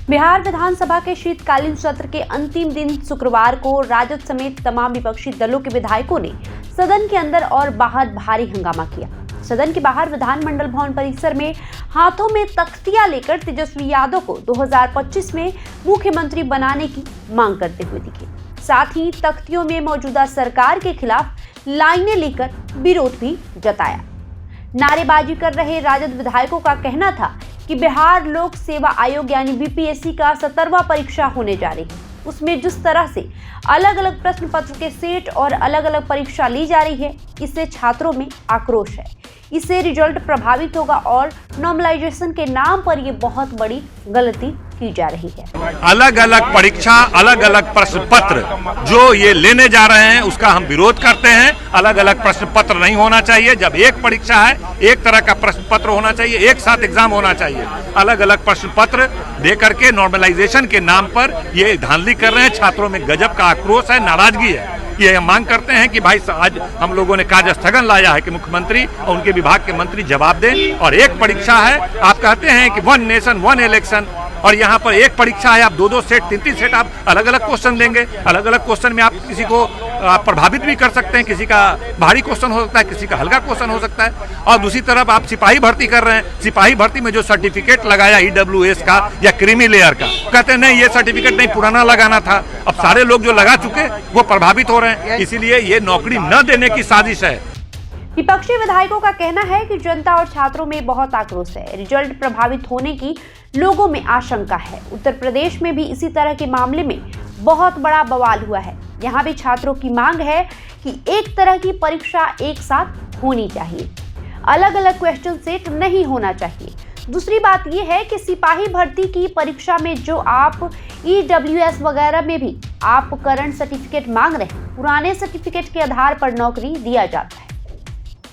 बिहार विधानसभा के शीतकालीन सत्र के अंतिम दिन शुक्रवार को राजद समेत तमाम विपक्षी दलों के विधायकों ने सदन के अंदर और बाहर भारी हंगामा किया। सदन के बाहर विधानमंडल भवन परिसर में हाथों में तख्तियां लेकर तेजस्वी यादव को 2025 में मुख्यमंत्री बनाने की मांग करते हुए दिखे। साथ ही तख्तियों में मौजूदा सरकार के खिलाफ लाइनें लेकर विरोध भी जताया। नारेबाजी कर रहे राजद विधायकों का कहना था कि बिहार लोक सेवा आयोग यानी बीपीएससी का 17वां परीक्षा होने जा रही है, उसमें जिस तरह से अलग अलग प्रश्न पत्र के सेट और अलग अलग परीक्षा ली जा रही है, इससे छात्रों में आक्रोश है। इससे रिजल्ट प्रभावित होगा और नॉर्मलाइजेशन के नाम पर ये बहुत बड़ी गलती की जा रही है। अलग अलग परीक्षा, अलग अलग प्रश्न पत्र जो ये लेने जा रहे हैं उसका हम विरोध करते हैं। अलग अलग प्रश्न पत्र नहीं होना चाहिए। जब एक परीक्षा है, एक तरह का प्रश्न पत्र होना चाहिए, एक साथ एग्जाम होना चाहिए। अलग अलग प्रश्न पत्र दे करके नॉर्मलाइजेशन के नाम पर ये धांधली कर रहे हैं। छात्रों में गजब का आक्रोश है, नाराजगी है। ये मांग करते हैं कि भाई आज हम लोगों ने कार्य स्थगन लाया है कि मुख्यमंत्री और उनके विभाग के मंत्री जवाब दें। और एक परीक्षा है, आप कहते हैं कि 1 नेशन 1 इलेक्शन, और यहाँ पर एक परीक्षा है, आप 2-2 सेट 3-3 सेट आप अलग अलग क्वेश्चन देंगे। अलग अलग क्वेश्चन में आप किसी को प्रभावित भी कर सकते हैं। किसी का भारी क्वेश्चन हो सकता है, किसी का हल्का क्वेश्चन हो सकता है। और दूसरी तरफ आप सिपाही भर्ती कर रहे हैं। सिपाही भर्ती में जो सर्टिफिकेट लगाया EWS का या क्रीमी लेयर का, कहते हैं नहीं ये सर्टिफिकेट नहीं, पुराना लगाना था। अब सारे लोग जो लगा चुके वो प्रभावित हो रहे हैं। इसीलिए ये नौकरी न देने की साजिश है। विपक्षी विधायकों का कहना है कि जनता और छात्रों में बहुत आक्रोश है। रिजल्ट प्रभावित होने की लोगों में आशंका है। उत्तर प्रदेश में भी इसी तरह के मामले में बहुत बड़ा बवाल हुआ है। यहाँ भी छात्रों की मांग है कि एक तरह की परीक्षा एक साथ होनी चाहिए, अलग अलग क्वेश्चन सेट नहीं होना चाहिए। दूसरी बात यह है कि सिपाही भर्ती की परीक्षा में जो आप EWS वगैरह में भी आप करंट सर्टिफिकेट मांग रहे हैं, पुराने सर्टिफिकेट के आधार पर नौकरी दिया जाता है।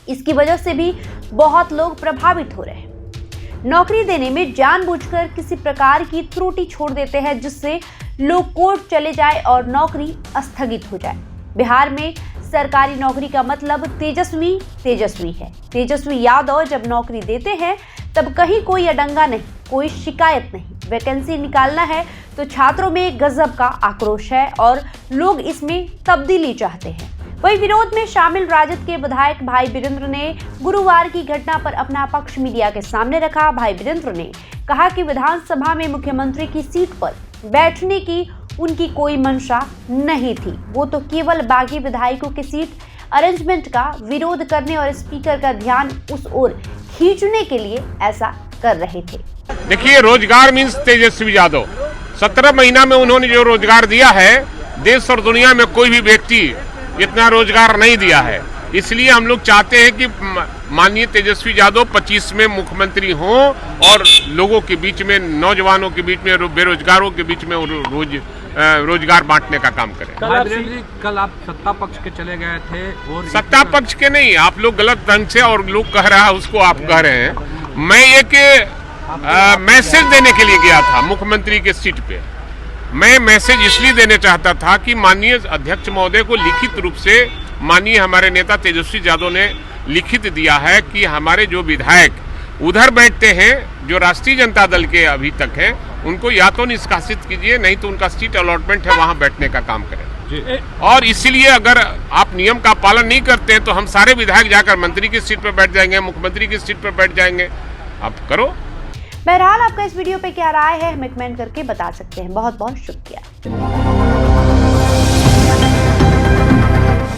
इसकी वजह से भी बहुत लोग प्रभावित हो रहे हैं। नौकरी देने में जानबूझकर किसी प्रकार की त्रुटि छोड़ देते हैं, जिससे लोग कोर्ट चले जाए और नौकरी स्थगित हो जाए। बिहार में सरकारी नौकरी का मतलब तेजस्वी है। तेजस्वी यादव जब नौकरी देते हैं तब कहीं कोई अडंगा नहीं, कोई शिकायत नहीं। वैकेंसी निकालना है तो छात्रों में गजब का आक्रोश है और लोग इसमें तब्दीली चाहते हैं। वहीं विरोध में शामिल राजद के विधायक भाई वीरेंद्र ने गुरुवार की घटना पर अपना पक्ष मीडिया के सामने रखा। भाई वीरेंद्र ने कहा कि विधानसभा में मुख्यमंत्री की सीट पर बैठने की उनकी कोई मंशा नहीं थी। वो तो केवल बागी विधायकों की सीट अरेंजमेंट का विरोध करने और स्पीकर का ध्यान उस ओर खींचने के लिए ऐसा कर रहे थे। देखिए, रोजगार मीन्स तेजस्वी यादव। 17 महीना में उन्होंने जो रोजगार दिया है, देश और दुनिया में कोई भी व्यक्ति इतना रोजगार नहीं दिया है। इसलिए हम लोग चाहते हैं कि माननीय तेजस्वी यादव 25 में मुख्यमंत्री हों और लोगों के बीच में, नौजवानों के बीच में, बेरोजगारों के बीच में रोजगार बांटने का काम करें। कल आप सत्ता पक्ष के चले गए थे और सत्ता पक्ष के नहीं, आप लोग गलत ढंग से और लोग कह रहा है उसको आप कह रहे हैं। मैं एक मैसेज देने के लिए गया था मुख्यमंत्री के सीट पे। मैं मैसेज इसलिए देने चाहता था कि माननीय अध्यक्ष महोदय को लिखित रूप से माननीय हमारे नेता तेजस्वी यादव ने लिखित दिया है कि हमारे जो विधायक उधर बैठते हैं, जो राष्ट्रीय जनता दल के अभी तक हैं, उनको या तो निष्कासित कीजिए, नहीं तो उनका सीट अलॉटमेंट है वहां बैठने का काम करें। और इसीलिए अगर आप नियम का पालन नहीं करते हैं तो हम सारे विधायक जाकर मंत्री की सीट पर बैठ जाएंगे, मुख्यमंत्री की सीट पर बैठ जाएंगे। आप करो। बहरहाल आपका इस वीडियो पे क्या राय है हमें कमेंट करके बता सकते हैं। बहुत बहुत शुक्रिया।